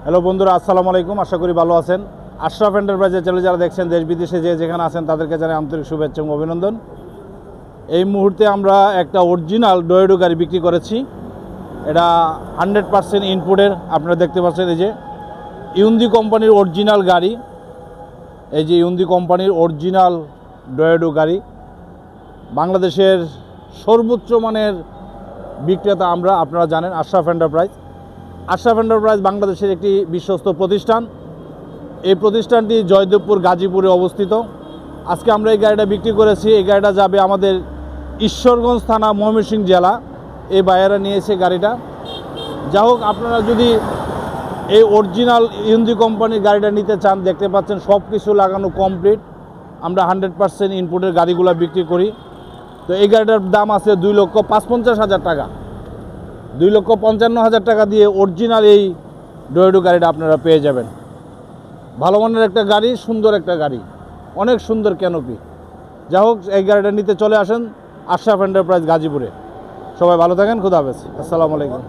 Hello বন্ধুরা, আসসালামু আলাইকুম। আশা করি ভালো আছেন। আশরাফ এন্টারপ্রাইজের চ্যানেল যারা দেখছেন দেশ বিদেশে যেখানে আছেন তাদেরকে জানাই আন্তরিক শুভেচ্ছা এবং অভিনন্দন। এই মুহূর্তে আমরা একটা অরিজিনাল ডয়েডো গাড়ি বিক্রি করেছি। এটা 100% ইনপুটের। আপনারা দেখতে পাচ্ছেন এই যে ইউন্দি কোম্পানির অরিজিনাল গাড়ি, এই যে ইউন্দি কোম্পানির অরিজিনাল ডয়েডো গাড়ি। বাংলাদেশের সর্বোচ্চ মানের বিক্রেতা আমরা, আপনারা জানেন আশরাফ এন্টারপ্রাইজ। আশরাফ এন্টারপ্রাইজ বাংলাদেশের একটি বিশ্বস্ত প্রতিষ্ঠান। এই প্রতিষ্ঠানটি জয়দেবপুর গাজীপুরে অবস্থিত। আজকে আমরা এই গাড়িটা বিক্রি করেছি। এই গাড়িটা যাবে আমাদের ঈশ্বরগঞ্জ থানা, ময়মনসিংহ জেলা। এই বাইরা নিয়েছে গাড়িটা। যা হোক, আপনারা যদি এই অরিজিনাল ইউন্দি কোম্পানির গাড়িটা নিতে চান, দেখতে পাচ্ছেন সব কিছু লাগানো কমপ্লিট। আমরা 100% ইনপুটের গাড়িগুলো বিক্রি করি। তো এই গাড়িটার দাম আছে 2,55,000 টাকা। 2,55,000 টাকা দিয়ে অরিজিনাল এই ডয়েডো গাড়িটা আপনারা পেয়ে যাবেন। ভালো মানের একটা গাড়ি, সুন্দর একটা গাড়ি, অনেক সুন্দর ক্যানোপি। যা হোক, এই গাড়িটা নিতে চলে আসেন আশরাফ এন্টারপ্রাইজ গাজীপুরে। সবাই ভালো থাকেন, খুদা হাফেজ, আসসালামু আলাইকুম।